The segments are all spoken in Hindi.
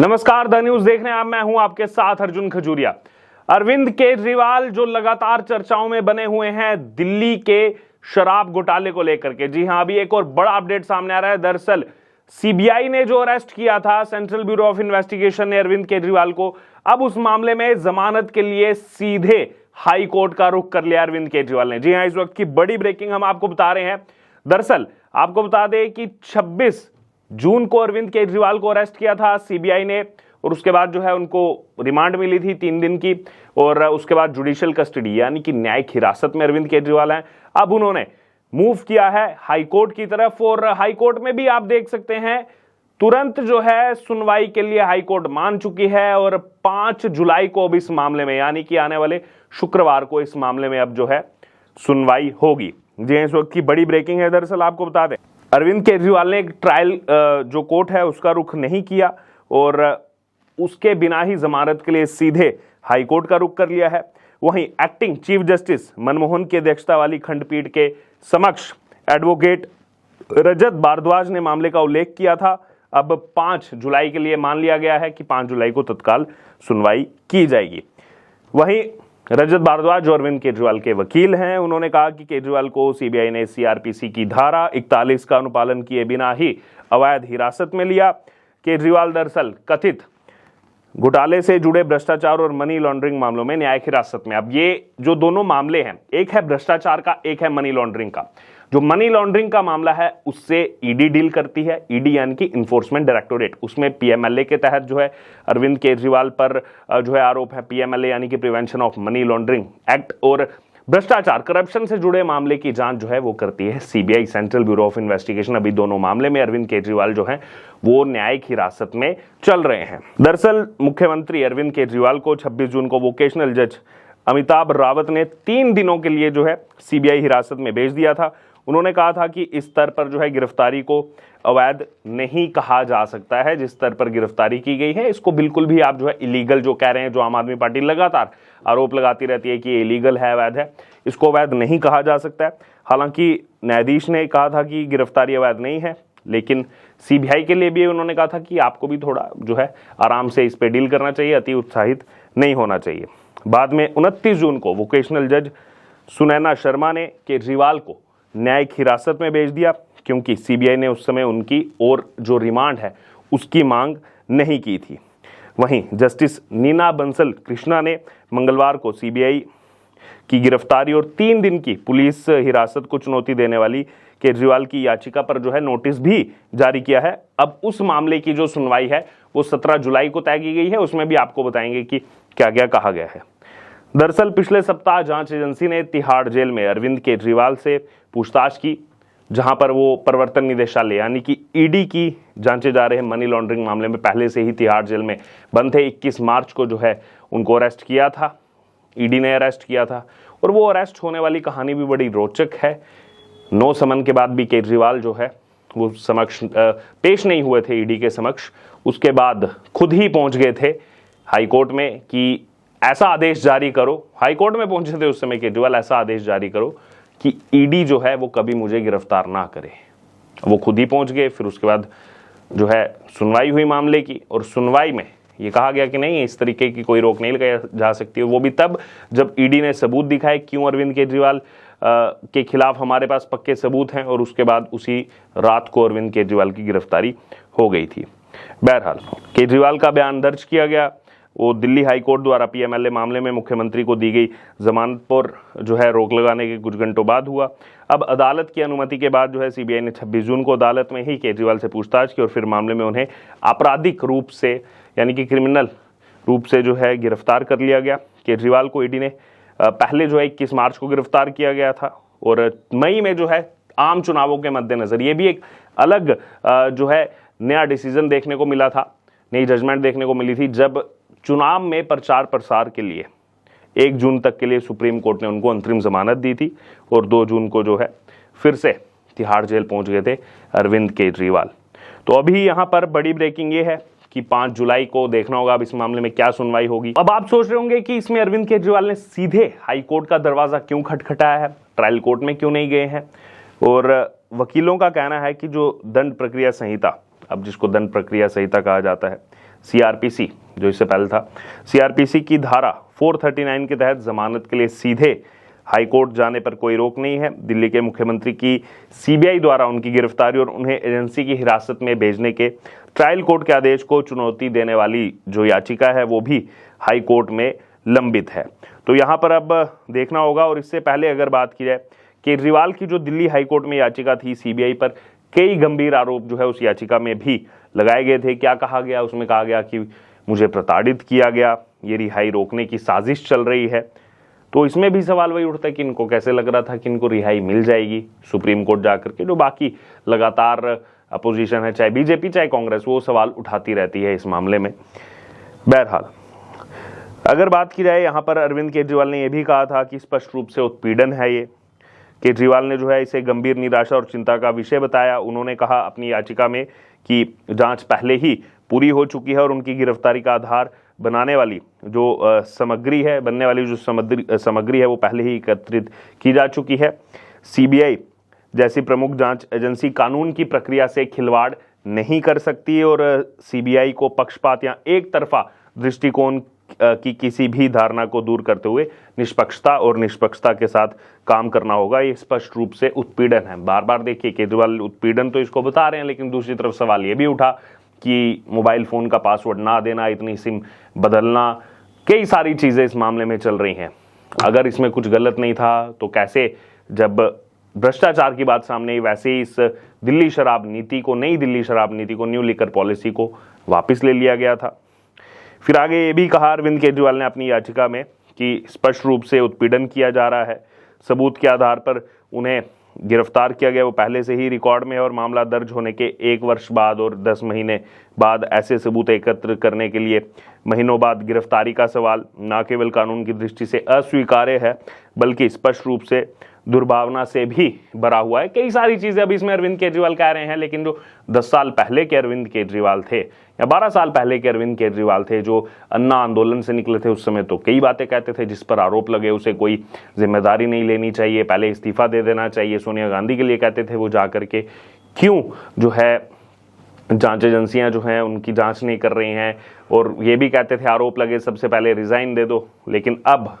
नमस्कार, द न्यूज देख रहे हैं आप। मैं हूं आपके साथ अर्जुन खजूरिया। अरविंद केजरीवाल जो लगातार चर्चाओं में बने हुए हैं दिल्ली के शराब घोटाले को लेकर के। जी हां, अभी एक और बड़ा अपडेट सामने आ रहा है। दरअसल सीबीआई ने जो अरेस्ट किया था, सेंट्रल ब्यूरो ऑफ इन्वेस्टिगेशन ने अरविंद केजरीवाल को, अब उस मामले में जमानत के लिए सीधे हाई कोर्ट का रुख कर लिया अरविंद केजरीवाल ने। जी हां, इस वक्त की बड़ी ब्रेकिंग हम आपको बता रहे हैं। दरअसल आपको बता दें कि 26 जून को अरविंद केजरीवाल को अरेस्ट किया था सीबीआई ने, और उसके बाद जो है उनको रिमांड मिली थी 3 दिन की, और उसके बाद जुडिशियल कस्टडी यानी कि न्यायिक हिरासत में अरविंद केजरीवाल हैं। अब उन्होंने मूव किया है हाई कोर्ट की तरफ, और हाई कोर्ट में भी आप देख सकते हैं तुरंत जो है सुनवाई के लिए हाई कोर्ट मान चुकी है, और 5 जुलाई को अब इस मामले में यानी कि आने वाले शुक्रवार को इस मामले में अब जो है सुनवाई होगी। जी, इस वक्त की बड़ी ब्रेकिंग है। दरअसल आपको बता दें, अरविंद केजरीवाल ने एक ट्रायल जो कोर्ट है उसका रुख नहीं किया, और उसके बिना ही जमानत के लिए सीधे हाई कोर्ट का रुख कर लिया है। वहीं एक्टिंग चीफ जस्टिस मनमोहन की अध्यक्षता वाली खंडपीठ के समक्ष एडवोकेट रजत भारद्वाज ने मामले का उल्लेख किया था। अब 5 जुलाई के लिए मान लिया गया है कि 5 जुलाई को तत्काल सुनवाई की जाएगी। वहीं रजत भारद्वाज जो अरविंद केजरीवाल के वकील हैं, उन्होंने कहा कि केजरीवाल को सीबीआई ने सीआरपीसी की धारा 41 का अनुपालन किए बिना ही अवैध हिरासत में लिया। केजरीवाल दरअसल कथित घोटाले से जुड़े भ्रष्टाचार और मनी लॉन्ड्रिंग मामलों में न्यायिक हिरासत में। अब ये जो दोनों मामले हैं, एक है भ्रष्टाचार का, एक है मनी लॉन्ड्रिंग का। जो मनी लॉन्ड्रिंग का मामला है उससे ईडी डील करती है। ईडी यानी कि इन्फोर्समेंट डायरेक्टोरेट, उसमें पीएमएलए के तहत जो है अरविंद केजरीवाल पर जो है आरोप है। पीएमएलए यानी कि prevention of money laundering act, और भ्रष्टाचार करप्शन से जुड़े मामले की जांच जो है वो करती है CBI, central bureau of investigation. अभी दोनों मामले में अरविंद केजरीवाल जो है वो न्यायिक हिरासत में चल रहे हैं। दरअसल मुख्यमंत्री अरविंद केजरीवाल को 26 जून को वोकेशनल जज अमिताभ रावत ने 3 दिनों के लिए जो है सीबीआई हिरासत में भेज दिया था। उन्होंने कहा था कि इस स्तर पर जो है गिरफ्तारी को अवैध नहीं कहा जा सकता है। जिस स्तर पर गिरफ्तारी की गई है इसको बिल्कुल भी आप जो है इलीगल जो कह रहे हैं, जो आम आदमी पार्टी लगातार आरोप लगाती रहती है कि ये इलीगल है, अवैध है, इसको अवैध नहीं कहा जा सकता है। हालांकि न्यायाधीश ने कहा था कि गिरफ्तारी अवैध नहीं है, लेकिन सीबीआई के लिए भी उन्होंने कहा था कि आपको भी थोड़ा जो है आराम से इस पे डील करना चाहिए, अति उत्साहित नहीं होना चाहिए। बाद में 29 जून को वोकेशनल जज सुनैना शर्मा ने केजरीवाल को न्यायिक हिरासत में भेज दिया, क्योंकि सीबीआई ने उस समय उनकी और जो रिमांड है उसकी मांग नहीं की थी। वहीं जस्टिस नीना बंसल कृष्णा ने मंगलवार को सीबीआई की गिरफ्तारी और 3 दिन की पुलिस हिरासत को चुनौती देने वाली केजरीवाल की याचिका पर जो है नोटिस भी जारी किया है। अब उस मामले की जो सुनवाई है वो 17 जुलाई को तय की गई है। उसमें भी आपको बताएंगे कि क्या क्या कहा गया है। दरअसल पिछले सप्ताह जांच एजेंसी ने तिहाड़ जेल में अरविंद केजरीवाल से पूछताछ की, जहां पर वो प्रवर्तन निदेशालय यानी कि ईडी की जांचे जा रहे मनी लॉन्ड्रिंग मामले में पहले से ही तिहाड़ जेल में बंद थे। 21 मार्च को जो है उनको अरेस्ट किया था, ईडी ने अरेस्ट किया था, और वो अरेस्ट होने वाली कहानी भी बड़ी रोचक है। 9 समन के बाद भी केजरीवाल जो है वो समक्ष पेश नहीं हुए थे ईडी के समक्ष। उसके बाद खुद ही पहुंच गए थे हाई कोर्ट में कि ऐसा आदेश जारी करो। हाई कोर्ट में पहुंचे थे उस समय केजरीवाल, ऐसा आदेश जारी करो कि ईडी जो है वो कभी मुझे गिरफ्तार ना करे। वो खुद ही पहुंच गए। फिर उसके बाद जो है सुनवाई हुई मामले की, और सुनवाई में ये कहा गया कि नहीं, इस तरीके की कोई रोक नहीं लगाई जा सकती है। वो भी तब जब ईडी ने सबूत दिखाए क्यों अरविंद केजरीवाल के खिलाफ हमारे पास पक्के सबूत हैं, और उसके बाद उसी रात को अरविंद केजरीवाल की गिरफ्तारी हो गई थी। बहरहाल केजरीवाल का बयान दर्ज किया गया। वो दिल्ली हाई कोर्ट द्वारा पीएमएलए मामले में मुख्यमंत्री को दी गई जमानत पर जो है रोक लगाने के कुछ घंटों बाद हुआ। अब अदालत की अनुमति के बाद जो है सीबीआई ने 26 जून को अदालत में ही केजरीवाल से पूछताछ की, और फिर मामले में उन्हें आपराधिक रूप से यानी कि क्रिमिनल रूप से जो है गिरफ्तार कर लिया गया। केजरीवाल को ईडी ने पहले जो है 21 मार्च को गिरफ्तार किया गया था, और मई में जो है आम चुनावों के मद्देनजर ये भी एक अलग जो है नया डिसीजन देखने को मिला था, नई जजमेंट देखने को मिली थी, जब चुनाव में प्रचार प्रसार के लिए 1 जून तक के लिए सुप्रीम कोर्ट ने उनको अंतरिम जमानत दी थी, और 2 जून को जो है फिर से तिहाड़ जेल पहुंच गए थे अरविंद केजरीवाल। तो अभी यहाँ पर बड़ी ब्रेकिंग ये है कि 5 जुलाई को देखना होगा अब इस मामले में क्या सुनवाई होगी। अब आप सोच रहे होंगे कि इसमें अरविंद केजरीवाल ने सीधे हाई कोर्ट का दरवाजा क्यों खटखटाया है, ट्रायल कोर्ट में क्यों नहीं गए हैं। और वकीलों का कहना है कि जो दंड प्रक्रिया संहिता, अब जिसको दंड प्रक्रिया संहिता कहा जाता है, सीआरपीसी जो इससे पहले था, सीआरपीसी की धारा 439 के तहत जमानत के लिए सीधे हाईकोर्ट जाने पर कोई रोक नहीं है। दिल्ली के मुख्यमंत्री की सीबीआई द्वारा उनकी गिरफ्तारी और उन्हें एजेंसी की हिरासत में भेजने के ट्रायल कोर्ट के आदेश को चुनौती देने वाली जो याचिका है वो भी हाई कोर्ट में लंबित है। तो यहाँ पर अब देखना होगा। और इससे पहले अगर बात की जाए, केजरीवाल की जो दिल्ली हाई कोर्ट में याचिका थी सीबीआई पर, कई गंभीर आरोप जो है उस याचिका में भी लगाए गए थे। क्या कहा गया उसमें? कहा गया कि मुझे प्रताड़ित किया गया, ये रिहाई रोकने की साजिश चल रही है। तो इसमें भी सवाल वही उठता है कि इनको कैसे लग रहा था कि इनको रिहाई मिल जाएगी सुप्रीम कोर्ट जाकर के। जो बाकी लगातार अपोजिशन है, चाहे बीजेपी चाहे कांग्रेस, वो सवाल उठाती रहती है इस मामले में। बहरहाल अगर बात की जाए, यहाँ पर अरविंद केजरीवाल ने यह भी कहा था कि स्पष्ट रूप से उत्पीड़न है ये। केजरीवाल ने जो है इसे गंभीर निराशा और चिंता का विषय बताया। उन्होंने कहा अपनी याचिका में कि जांच पहले ही पूरी हो चुकी है और उनकी गिरफ्तारी का आधार बनाने वाली जो सामग्री है, बनने वाली जो सामग्री है वो पहले ही एकत्रित की जा चुकी है। सीबीआई जैसी प्रमुख जांच एजेंसी कानून की प्रक्रिया से खिलवाड़ नहीं कर सकती और सीबीआई को पक्षपात या एक तरफा दृष्टिकोण की किसी भी धारणा को दूर करते हुए निष्पक्षता के साथ काम करना होगा। ये स्पष्ट रूप से उत्पीड़न है। बार बार देखिए केजरीवाल उत्पीड़न तो इसको बता रहे हैं, लेकिन दूसरी तरफ सवाल ये भी उठा कि मोबाइल फोन का पासवर्ड ना देना, इतनी सिम बदलना, कई सारी चीजें इस मामले में चल रही हैं। अगर इसमें कुछ गलत नहीं था तो कैसे, जब भ्रष्टाचार की बात सामने आई, वैसे ही इस दिल्ली शराब नीति को, नई दिल्ली शराब नीति को, न्यू लिकर पॉलिसी को वापस ले लिया गया था। फिर आगे ये भी कहा अरविंद केजरीवाल ने अपनी याचिका में कि स्पष्ट रूप से उत्पीड़न किया जा रहा है। सबूत के आधार पर उन्हें गिरफ्तार किया गया वो पहले से ही रिकॉर्ड में है और मामला दर्ज होने के 1 वर्ष बाद और 10 महीने बाद ऐसे सबूत एकत्र करने के लिए महीनों बाद गिरफ्तारी का सवाल न केवल कानून की दृष्टि से अस्वीकार्य है बल्कि स्पष्ट रूप से दुर्भावना से भी भरा हुआ है। कई सारी चीजें अभी इसमें अरविंद केजरीवाल कह रहे हैं, लेकिन जो 10 साल पहले के अरविंद केजरीवाल थे या 12 साल पहले के अरविंद केजरीवाल थे जो अन्ना आंदोलन से निकले थे, उस समय तो कई बातें कहते थे जिस पर आरोप लगे उसे कोई जिम्मेदारी नहीं लेनी चाहिए, पहले इस्तीफा दे देना चाहिए। सोनिया गांधी के लिए कहते थे वो जा करके क्यों जो है जांच एजेंसियां जो हैं उनकी जांच नहीं कर रही हैं, और ये भी कहते थे आरोप लगे सबसे पहले रिजाइन दे दो। लेकिन अब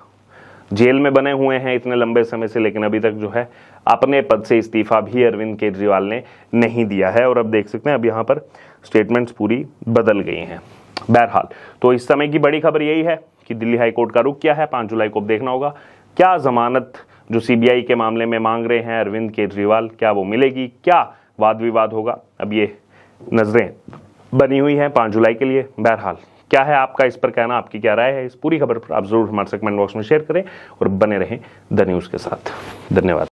जेल में बने हुए हैं इतने लंबे समय से, लेकिन अभी तक जो है अपने पद से इस्तीफा भी अरविंद केजरीवाल ने नहीं दिया है। और अब देख सकते हैं अब यहाँ पर स्टेटमेंट्स पूरी बदल गई हैं। बहरहाल तो इस समय की बड़ी खबर यही है कि दिल्ली हाईकोर्ट का रुख क्या है। 5 जुलाई को अब देखना होगा क्या जमानत जो सीबीआई के मामले में मांग रहे हैं अरविंद केजरीवाल, क्या वो मिलेगी, क्या वाद विवाद होगा। अब ये नजरें बनी हुई हैं 5 जुलाई के लिए। बहरहाल क्या है आपका इस पर कहना, आपकी क्या राय है इस पूरी खबर पर, आप जरूर हमारे कमेंट बॉक्स में शेयर करें और बने रहें द न्यूज़ के साथ। धन्यवाद।